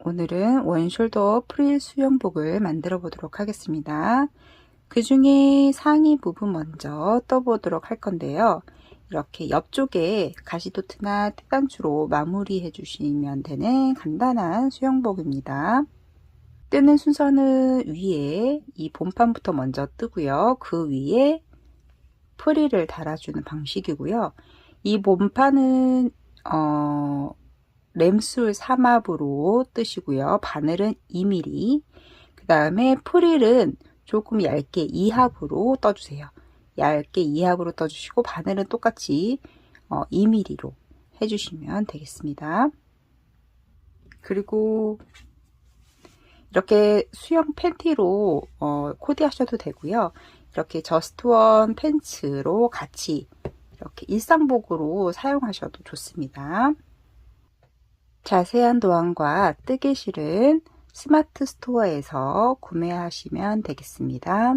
오늘은 원숄더 프릴 수영복을 만들어 보도록 하겠습니다. 그 중에 상의 부분 먼저 떠보도록 할 건데요. 이렇게 옆쪽에 가시도트나 떼단추로 마무리해 주시면 되는 간단한 수영복입니다. 뜨는 순서는 위에 이 본판부터 먼저 뜨고요. 그 위에 프릴을 달아주는 방식이고요. 이 본판은 램술 삼합으로 뜨시고요. 바늘은 2mm. 그 다음에 프릴은 조금 얇게 2합으로 떠주세요. 얇게 2합으로 떠주시고 바늘은 똑같이 2mm로 해주시면 되겠습니다. 그리고 이렇게 수영 팬티로 코디하셔도 되고요. 이렇게 저스트원 팬츠로 같이 이렇게 일상복으로 사용하셔도 좋습니다. 자세한 도안과 뜨개실은 스마트 스토어에서 구매하시면 되겠습니다.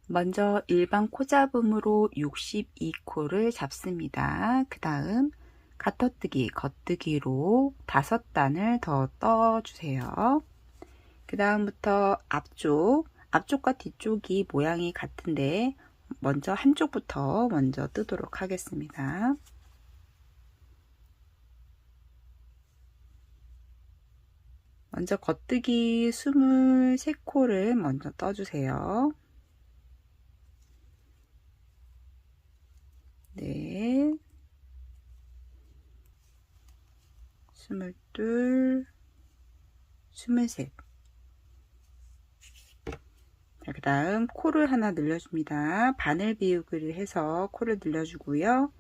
먼저 일반 코 잡음으로 62코를 잡습니다. 그 다음 가터뜨기, 겉뜨기로 5단을 더 떠주세요. 그 다음부터 앞쪽과 뒤쪽이 모양이 같은데 먼저 한쪽부터 먼저 뜨도록 하겠습니다. 먼저 겉뜨기 23코를 먼저 떠주세요. 네, 22, 23. 자, 그 다음 코를 하나 늘려줍니다. 바늘 비우기를 해서 코를 늘려주고요.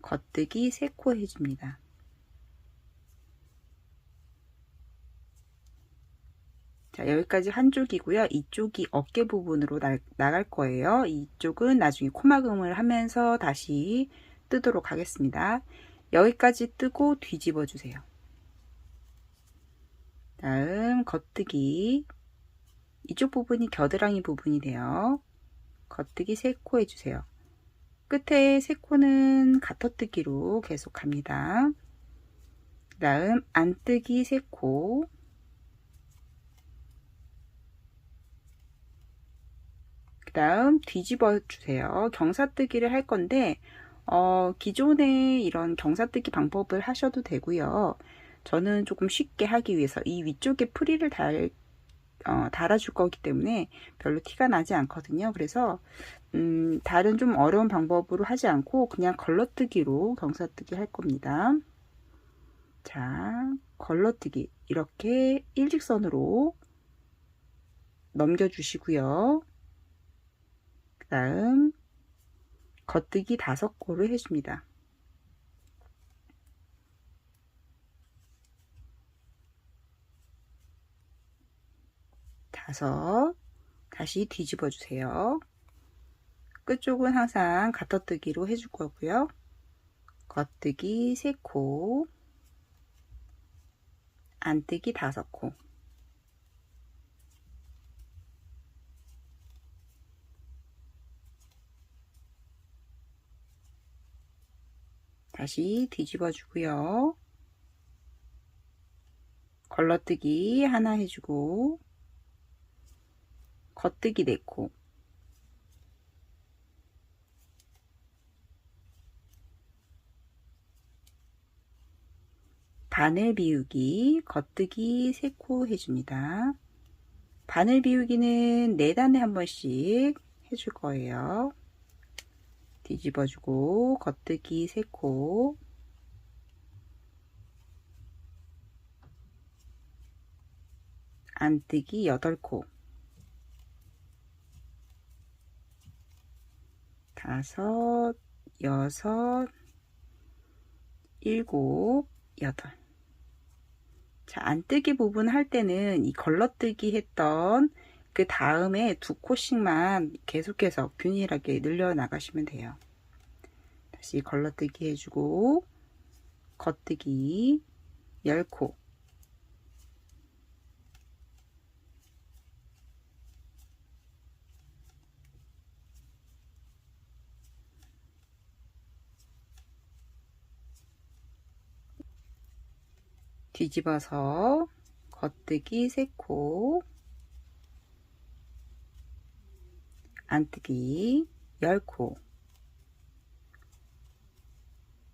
겉뜨기 3코 해줍니다. 자, 여기까지 한쪽이고요. 이쪽이 어깨 부분으로 나갈 거예요. 이쪽은 나중에 코막음을 하면서 다시 뜨도록 하겠습니다. 여기까지 뜨고 뒤집어 주세요. 다음 겉뜨기, 이쪽 부분이 겨드랑이 부분이 돼요. 겉뜨기 3코 해주세요. 끝에 3코는 가터뜨기로 계속 갑니다. 그 다음 안뜨기 3코, 그 다음 뒤집어 주세요. 경사뜨기를 할 건데 기존에 이런 경사뜨기 방법을 하셔도 되고요. 저는 조금 쉽게 하기 위해서 이 위쪽에 프릴을 달아줄 거기 때문에 별로 티가 나지 않거든요. 그래서 다른 좀 어려운 방법으로 하지 않고 그냥 걸러뜨기로 경사뜨기 할 겁니다. 자, 걸러뜨기 이렇게 일직선으로 넘겨주시고요. 그 다음 겉뜨기 5코를 해줍니다. 다시 뒤집어 주세요. 끝쪽은 항상 가터뜨기로 해줄 거고요. 겉뜨기 3코, 안뜨기 5코. 다시 뒤집어 주고요. 걸러뜨기 하나 해주고 겉뜨기 4코, 바늘 비우기 겉뜨기 3코 해줍니다. 바늘 비우기는 4단에 한 번씩 해줄 거예요. 뒤집어주고 겉뜨기 3코, 안뜨기 8코, 5, 6, 7, 8. 자, 안뜨기 부분 할 때는 이 걸러뜨기 했던 그 다음에 2코씩만 계속해서 균일하게 늘려 나가시면 돼요. 다시 걸러뜨기 해주고 겉뜨기 10코, 뒤집어서 겉뜨기 3코, 안뜨기 10코,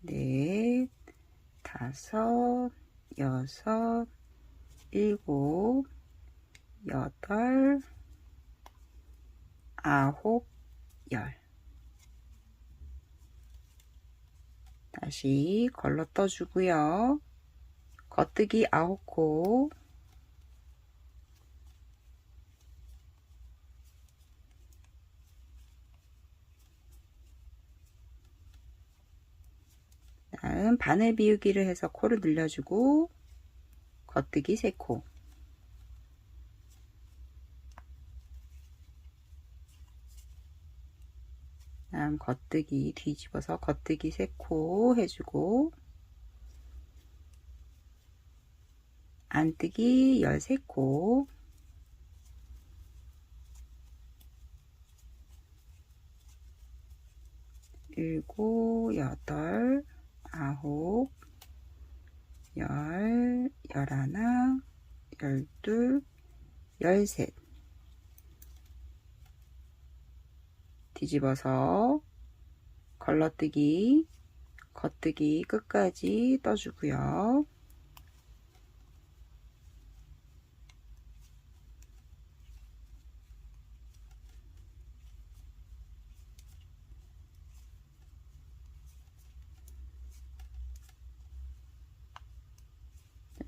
넷, 다섯, 여섯, 일곱, 여덟, 아홉, 열. 다시 걸러 떠주고요. 겉뜨기 9코, 다음 바늘 비우기를 해서 코를 늘려주고 겉뜨기 3코, 다음 겉뜨기 뒤집어서 겉뜨기 3코 해주고 안뜨기 13코, 일곱, 여덟, 아홉, 열, 열하나, 열둘, 열셋. 뒤집어서 걸러뜨기, 겉뜨기 끝까지 떠주고요.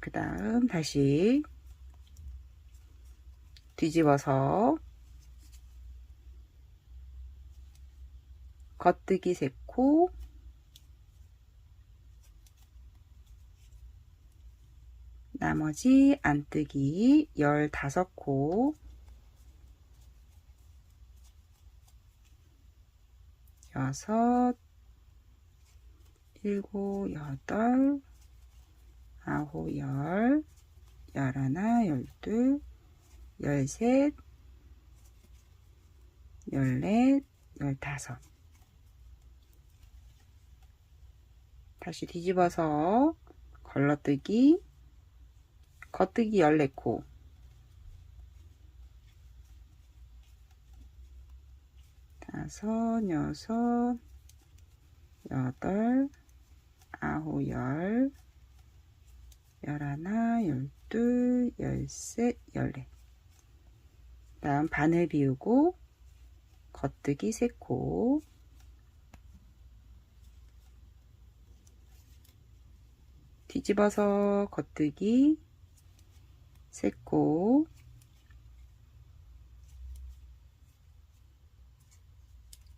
그 다음 다시 뒤집어서 겉뜨기 3코, 나머지 안뜨기 15코, 여섯, 일곱, 여덟, 아홉, 열, 열하나, 열둘, 열셋, 열넷, 열다섯. 다시 뒤집어서 걸러뜨기, 겉뜨기 14코, 다섯, 여섯, 여덟, 아홉, 열, 열하나, 열둘, 열셋, 열넷. 다음 바늘 비우고 겉뜨기 3코, 뒤집어서 겉뜨기 3코,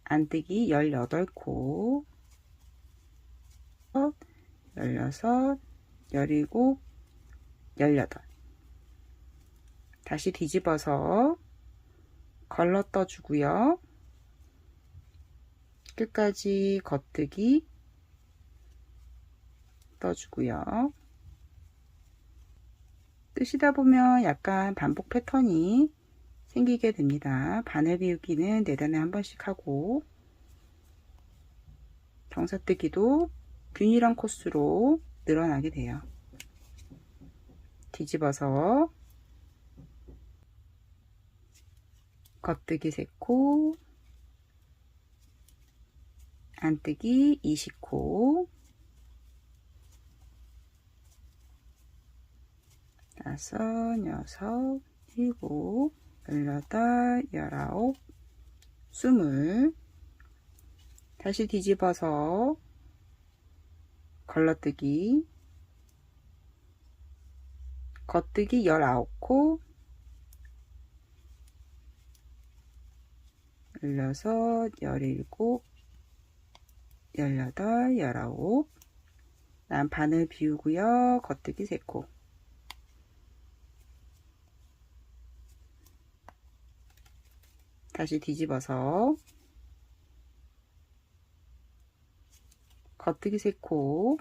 안뜨기 18코, 16, 17, 18. 다시 뒤집어서 걸러 떠주고요. 끝까지 겉뜨기 떠주고요. 뜨시다 보면 약간 반복 패턴이 생기게 됩니다. 바늘 비우기는 4단에 한 번씩 하고 경사뜨기도 균일한 코스로 늘어나게 돼요. 뒤집어서 겉뜨기 3코, 안뜨기 20코, 다섯, 여섯, 일곱, 열여덟, 열아홉, 20. 다시 뒤집어서 걸러뜨기, 겉뜨기 19코, 16, 17, 18, 19. 다음 바늘 비우고요. 겉뜨기 3코. 다시 뒤집어서 겉뜨기 3코,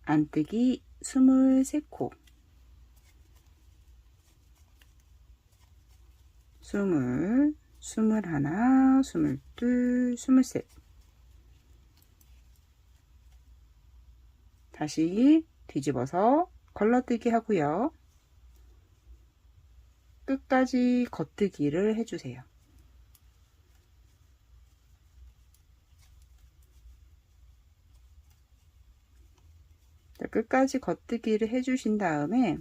안뜨기 23코, 20, 21, 22, 23. 다시 뒤집어서 걸러뜨기 하고요. 끝까지 겉뜨기를 해주세요. 자, 끝까지 겉뜨기를 해주신 다음에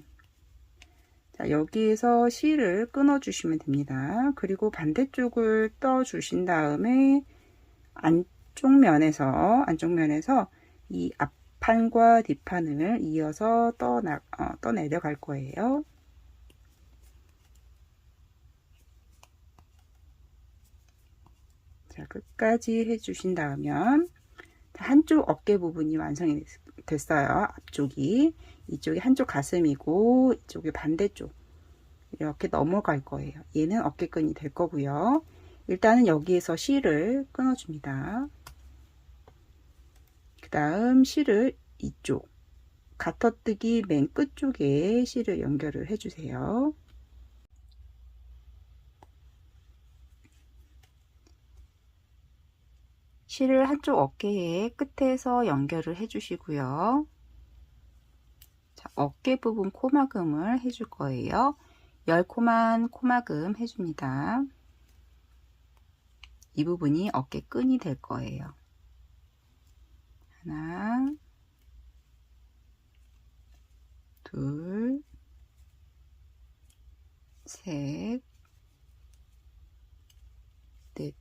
자, 여기에서 실을 끊어 주시면 됩니다. 그리고 반대쪽을 떠 주신 다음에 안쪽면에서 이 앞판과 뒷판을 이어서 떠내려갈 거예요. 자, 끝까지 해주신 다음에 한쪽 어깨 부분이 완성이 됐어요. 앞쪽이. 이쪽이 한쪽 가슴이고 이쪽이 반대쪽. 이렇게 넘어갈 거예요. 얘는 어깨끈이 될 거고요. 일단은 여기에서 실을 끊어줍니다. 그 다음 실을 이쪽 가터뜨기 맨 끝쪽에 실을 연결을 해주세요. 실을 한쪽 어깨의 끝에서 연결을 해주시고요. 자, 어깨 부분 코막음을 해줄 거예요. 10코만 코막음 해줍니다. 이 부분이 어깨끈이 될 거예요. 하나, 둘, 셋, 넷,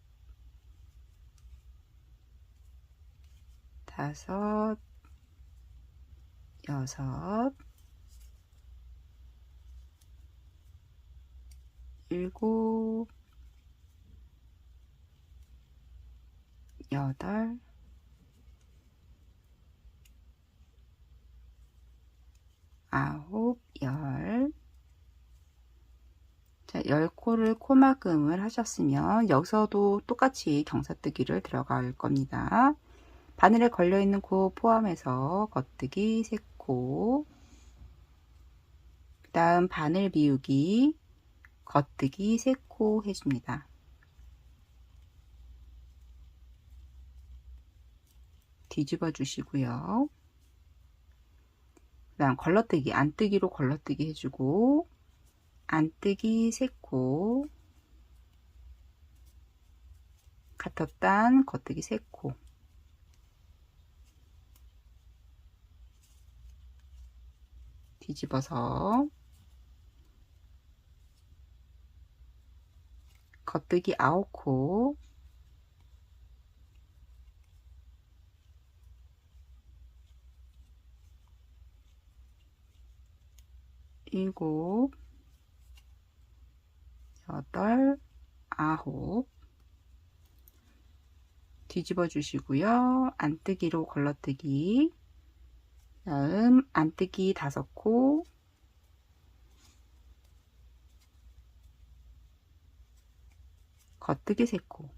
다섯, 여섯, 일곱, 여덟, 아홉, 열. 자, 10코를 코막음을 하셨으면 여기서도 똑같이 경사뜨기를 들어갈 겁니다. 바늘에 걸려있는 코 포함해서 겉뜨기 3코, 그 다음 바늘 비우기, 겉뜨기 3코 해줍니다. 뒤집어 주시고요. 그 다음 걸러뜨기, 안뜨기로 걸러뜨기 해주고, 안뜨기 3코, 가터단 겉뜨기 3코, 뒤집어서 겉뜨기 9코, 일곱, 여덟, 아홉. 뒤집어 주시고요. 안뜨기로 걸러뜨기, 다음 안뜨기 5코, 겉뜨기 3코,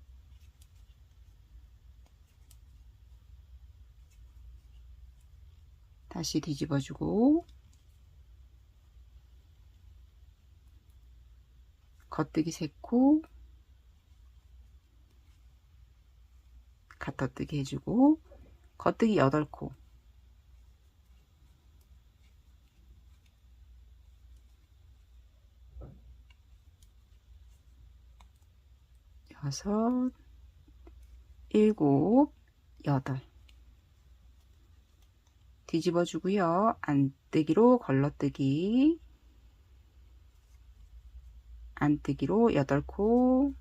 다시 뒤집어 주고 겉뜨기 3코, 가터뜨기 해주고 겉뜨기 8코, 여섯, 일곱, 여덟. 뒤집어 주고요. 안뜨기로 걸러뜨기, 안뜨기로 8코,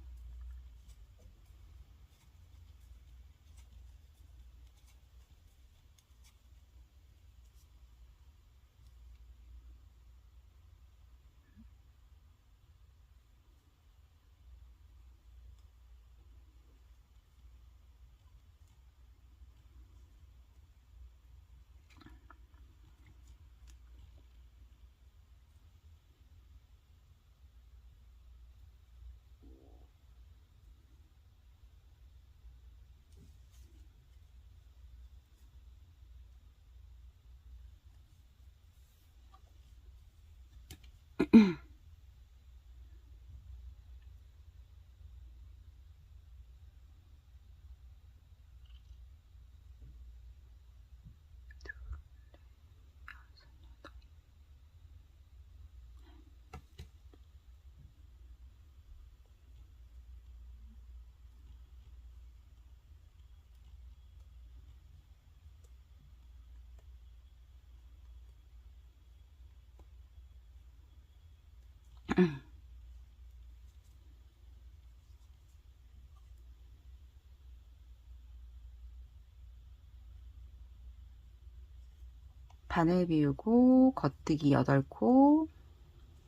바늘 비우고 겉뜨기 8코,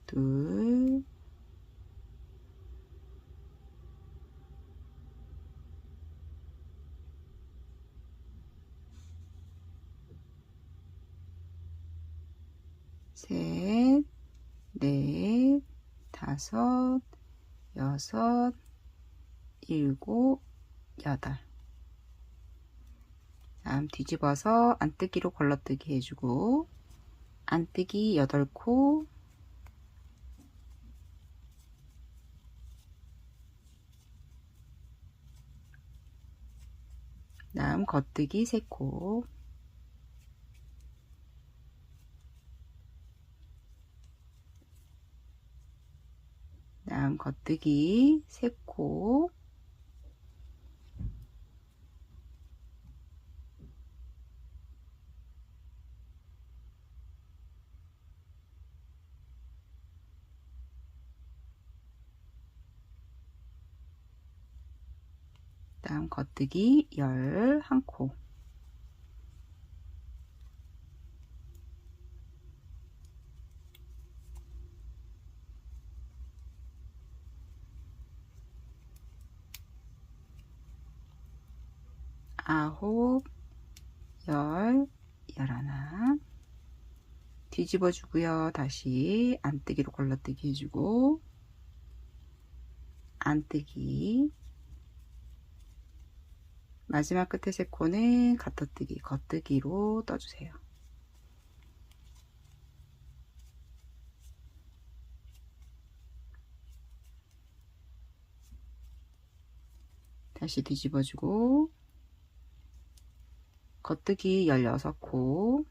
둘, 셋, 넷, 다섯, 여섯, 일곱, 여덟. 다음 뒤집어서 안뜨기로 걸러뜨기 해주고, 안뜨기 8코, 다음 겉뜨기 3코, 다음 겉뜨기 3코, 다음 겉뜨기 11코, 아홉, 열, 11. 뒤집어 주고요. 다시 안뜨기로 걸러뜨기 해주고, 안뜨기, 마지막 끝에 3코는 가터뜨기, 겉뜨기로 떠주세요. 다시 뒤집어주고, 겉뜨기 16코,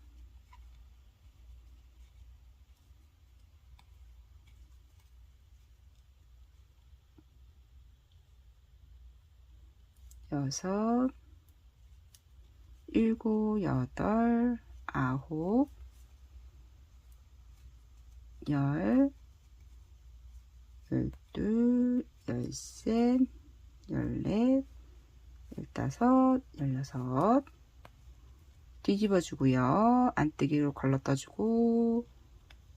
여섯, 일곱, 여덟, 아홉, 열, 12, 13, 14, 15, 16. 뒤집어 주고요. 안뜨기로 걸러 떠주고,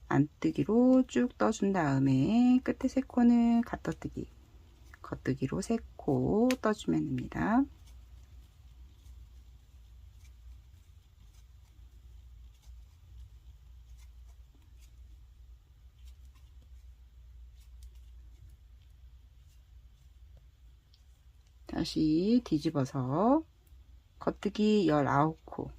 안뜨기로 쭉 떠준 다음에 끝에 3코는 가떠뜨기, 겉뜨기로 3코 떠주면 됩니다. 다시 뒤집어서 겉뜨기 19코,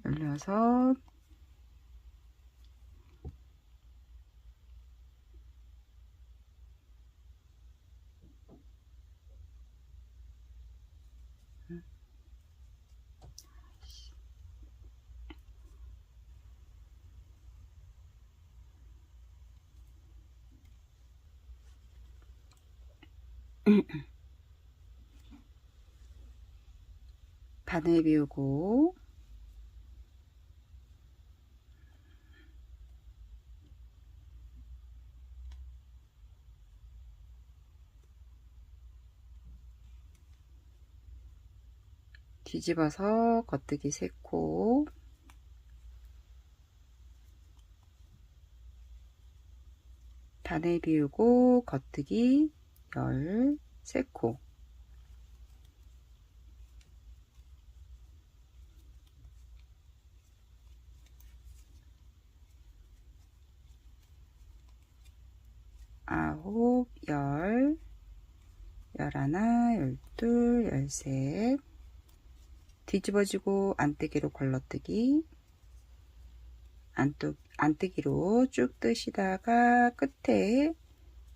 열여섯, 바늘 비우고, 뒤집어서 겉뜨기 3코, 바늘 비우고 겉뜨기 13코, 아홉, 열, 11, 12, 13. 뒤집어지고 안뜨기로 걸러뜨기, 안뜨기로 쭉 뜨시다가 끝에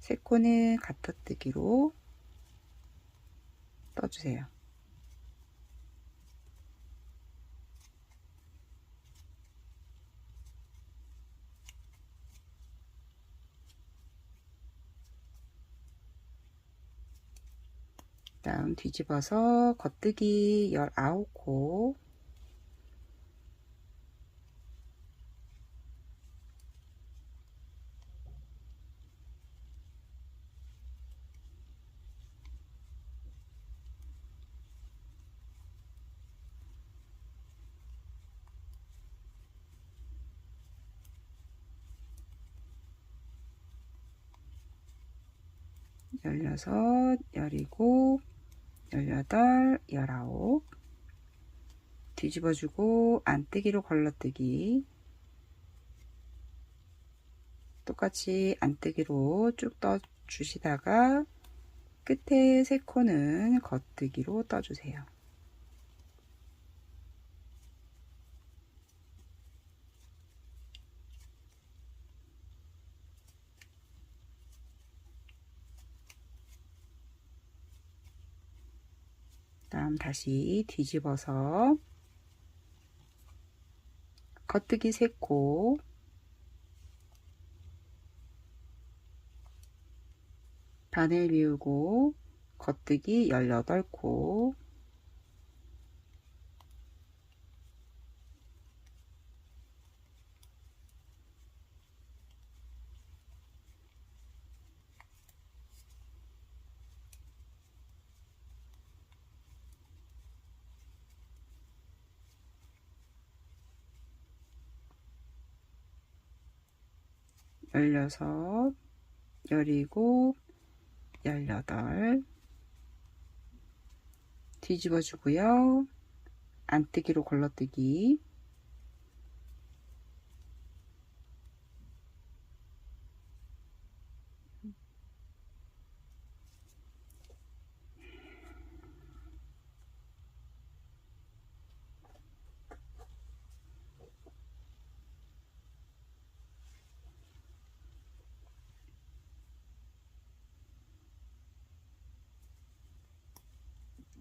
3코는 가터뜨기로 떠주세요. 다음 뒤집어서 겉뜨기 19코, 열여섯, 열일곱, 열여덟, 열아홉, 뒤집어주고 안뜨기로 걸러뜨기, 똑같이 안뜨기로 쭉 떠주시다가 끝에 3코는 겉뜨기로 떠주세요. 다음 다시 뒤집어서 겉뜨기 3코, 바늘 비우고 겉뜨기 18코, 열여섯, 열일곱, 열여덟, 뒤집어 주고요. 안뜨기로 걸러뜨기,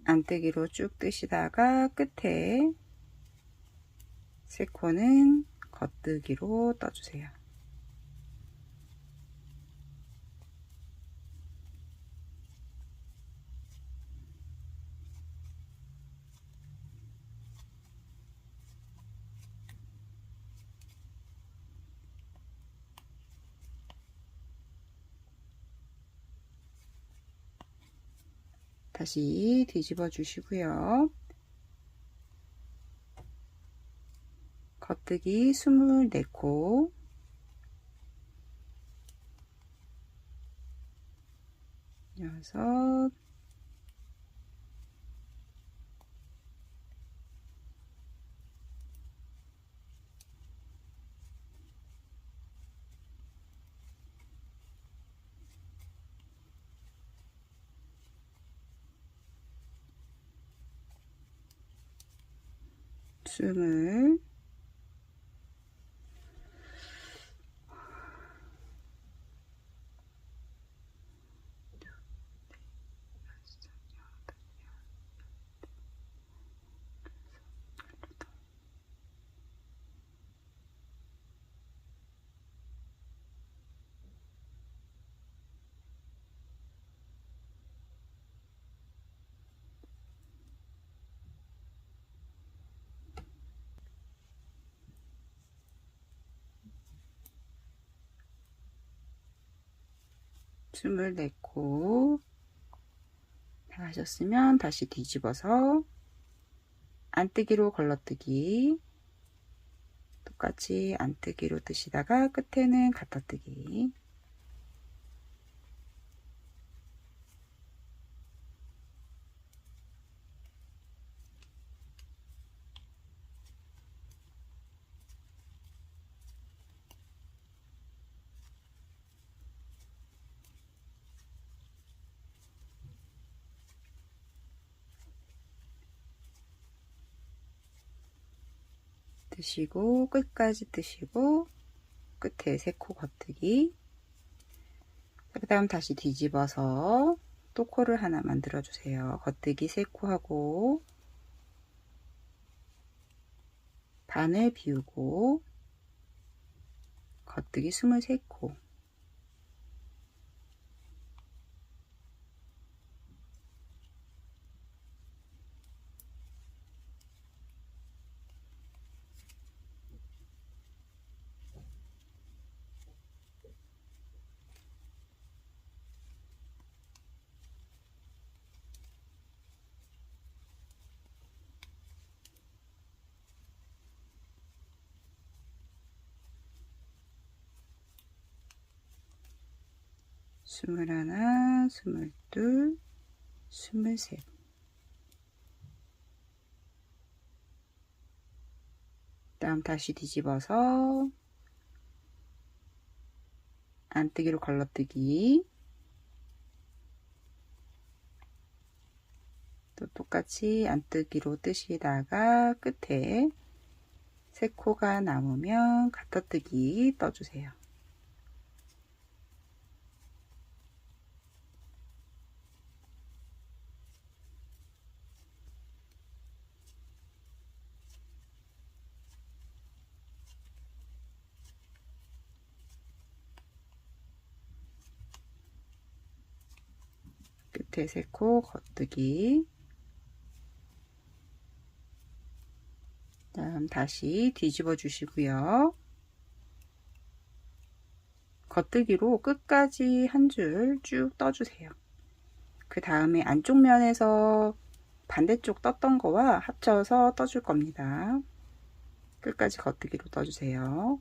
안뜨기로 쭉 뜨시다가 끝에 3코는 겉뜨기로 떠주세요. 다시 뒤집어 주시고요. 겉뜨기 24코, 여섯, 스물, 스물네 코 다 하셨으면 다시 뒤집어서 안뜨기로 걸러뜨기, 똑같이 안뜨기로 뜨시다가 끝에는 갖다뜨기, 뜨시고 끝까지 뜨시고 끝에 3코 겉뜨기, 그 다음 다시 뒤집어서 또 코를 하나 만들어 주세요. 겉뜨기 3코 하고 바늘 비우고 겉뜨기 23코, 21, 22, 23. 다음 다시 뒤집어서 안뜨기로 걸러뜨기. 또 똑같이 안뜨기로 뜨시다가 끝에 세 코가 남으면 가터뜨기 떠주세요. 끝에 세 코 겉뜨기. 다음 다시 뒤집어 주시고요. 겉뜨기로 끝까지 한 줄 쭉 떠주세요. 그 다음에 안쪽 면에서 반대쪽 떴던 거와 합쳐서 떠줄 겁니다. 끝까지 겉뜨기로 떠주세요.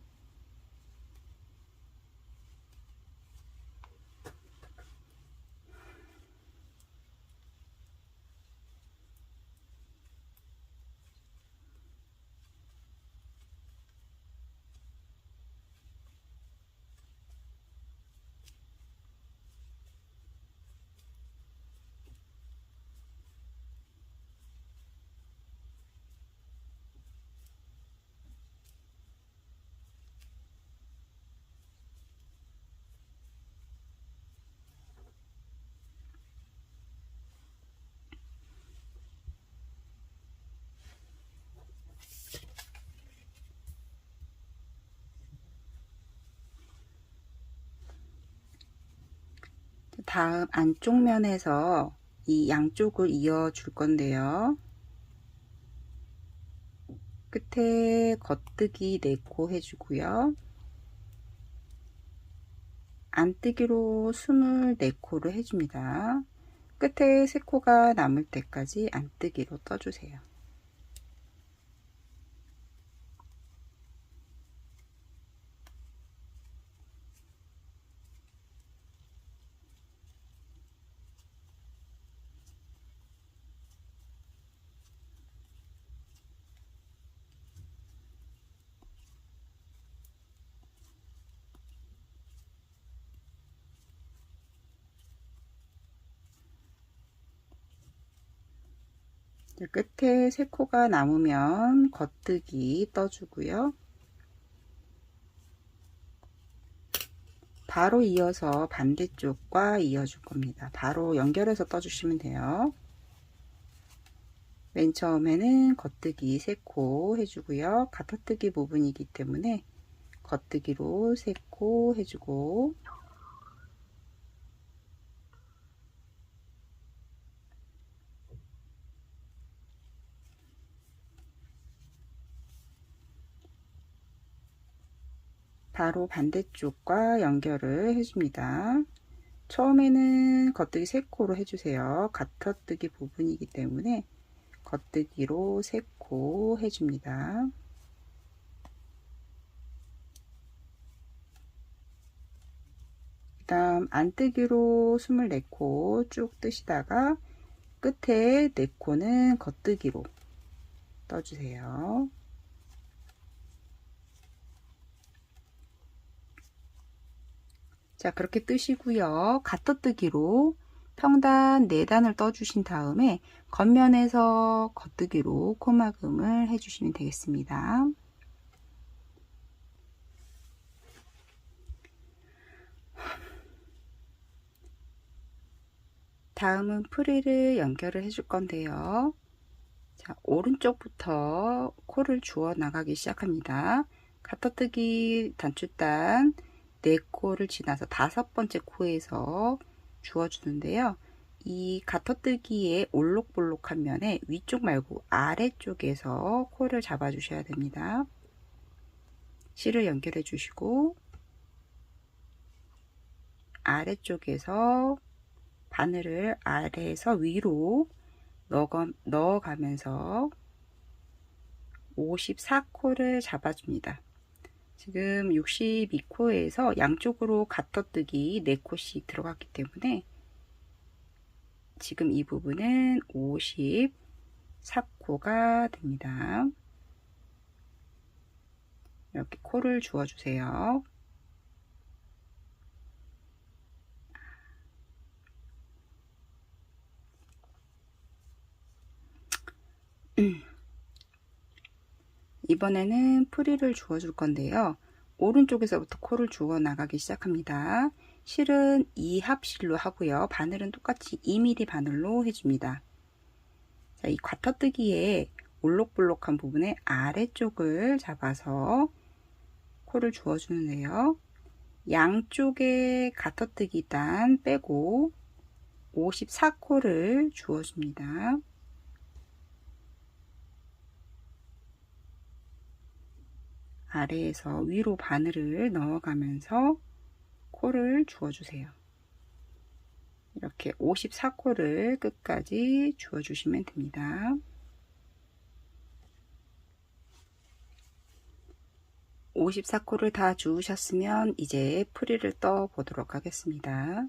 다음 안쪽 면에서 이 양쪽을 이어 줄 건데요. 끝에 겉뜨기 4코 해주고요. 안뜨기로 24코를 해줍니다. 끝에 3코가 남을 때까지 안뜨기로 떠주세요. 끝에 3코가 남으면 겉뜨기 떠주고요. 바로 이어서 반대쪽과 이어줄 겁니다. 바로 연결해서 떠주시면 돼요. 맨 처음에는 겉뜨기 3코 해주고요. 가터뜨기 부분이기 때문에 겉뜨기로 3코 해주고, 바로 반대쪽과 연결을 해줍니다. 처음에는 겉뜨기 3코로 해주세요. 가터뜨기 부분이기 때문에 겉뜨기로 3코 해줍니다. 그 다음 안뜨기로 24코 쭉 뜨시다가 끝에 4코는 겉뜨기로 떠주세요. 자, 그렇게 뜨시고요. 가터뜨기로 평단 4단을 떠주신 다음에 겉면에서 겉뜨기로 코막음을 해주시면 되겠습니다. 다음은 프릴을 연결을 해줄 건데요. 자, 오른쪽부터 코를 주워 나가기 시작합니다. 가터뜨기 단추단 4코를 지나서 5번째 코에서 주워주는데요. 이 가터뜨기의 올록볼록한 면에 위쪽 말고 아래쪽에서 코를 잡아주셔야 됩니다. 실을 연결해 주시고 아래쪽에서 바늘을 아래에서 위로 넣어가면서 54코를 잡아줍니다. 지금 62코에서 양쪽으로 가터뜨기 4코씩 들어갔기 때문에 지금 이 부분은 54코가 됩니다. 이렇게 코를 주어주세요. 이번에는 프릴을 주어줄 건데요. 오른쪽에서부터 코를 주어 나가기 시작합니다. 실은 2합실로 하고요. 바늘은 똑같이 2mm 바늘로 해줍니다. 자, 이 과터뜨기에 올록볼록한 부분의 아래쪽을 잡아서 코를 주어주는데요. 양쪽에 가터뜨기 단 빼고 54코를 주어줍니다. 아래에서 위로 바늘을 넣어가면서 코를 주어주세요. 이렇게 54코를 끝까지 주어주시면 됩니다. 54코를 다 주우셨으면 이제 프릴을 떠 보도록 하겠습니다.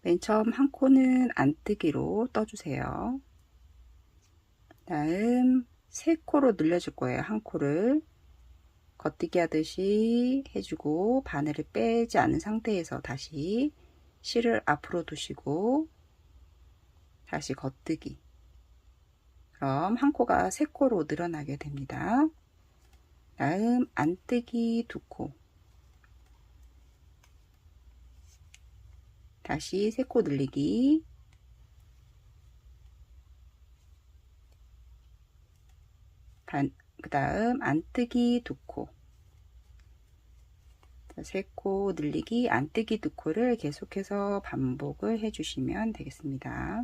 맨 처음 한 코는 안뜨기로 떠주세요. 다음 3코로 늘려줄 거예요. 한 코를 겉뜨기 하듯이 해주고 바늘을 빼지 않은 상태에서 다시 실을 앞으로 두시고 다시 겉뜨기. 그럼 한 코가 3코로 늘어나게 됩니다. 다음 안뜨기 2코, 다시 3코 늘리기, 그 다음 안뜨기 2코, 3코 늘리기, 안뜨기 2코를 계속해서 반복을 해주시면 되겠습니다.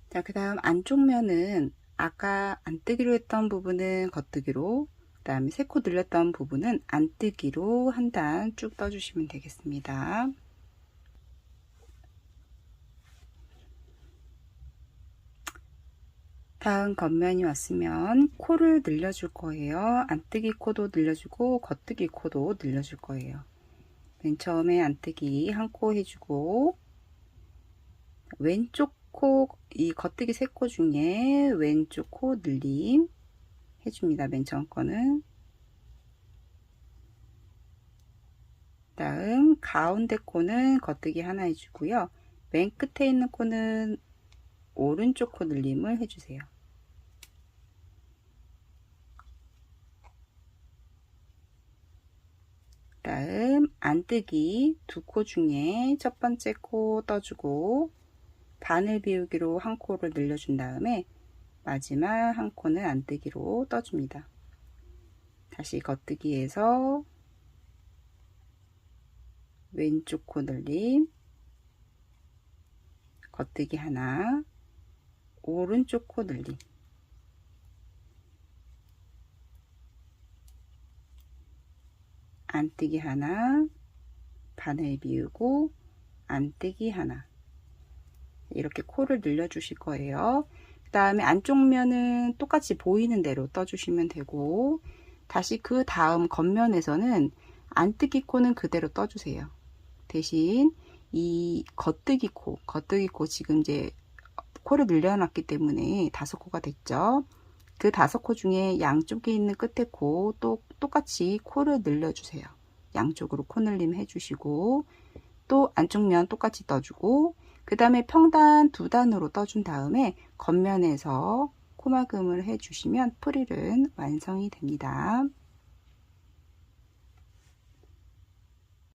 자, 그 다음 안쪽 면은 아까 안뜨기로 했던 부분은 겉뜨기로, 그 다음에 3코 늘렸던 부분은 안뜨기로 한 단 쭉 떠주시면 되겠습니다. 다음 겉면이 왔으면 코를 늘려줄 거예요. 안뜨기 코도 늘려주고 겉뜨기 코도 늘려줄 거예요. 맨 처음에 안뜨기 한 코 해주고 왼쪽 코, 이 겉뜨기 3코 중에 왼쪽 코 늘림 해줍니다. 맨 처음 거는. 다음 가운데 코는 겉뜨기 하나 해주고요. 맨 끝에 있는 코는 오른쪽 코 늘림을 해주세요. 다음 안뜨기 2코 중에 첫 번째 코 떠주고 바늘 비우기로 한 코를 늘려준 다음에 마지막 한 코는 안뜨기로 떠줍니다. 다시 겉뜨기에서 왼쪽 코 늘림, 겉뜨기 하나, 오른쪽 코 늘림, 안뜨기 하나, 바늘 비우고 안뜨기 하나. 이렇게 코를 늘려 주실 거예요. 그 다음에 안쪽 면은 똑같이 보이는 대로 떠주시면 되고, 다시 그 다음 겉면에서는 안뜨기 코는 그대로 떠주세요. 대신 이 겉뜨기 코 지금 이제 코를 늘려놨기 때문에 5코가 됐죠. 그 5코 중에 양쪽에 있는 끝에 코 또 똑같이 코를 늘려주세요. 양쪽으로 코 늘림 해주시고 또 안쪽 면 똑같이 떠주고 그 다음에 평단 2단으로 떠준 다음에 겉면에서 코막음을 해주시면 프릴은 완성이 됩니다.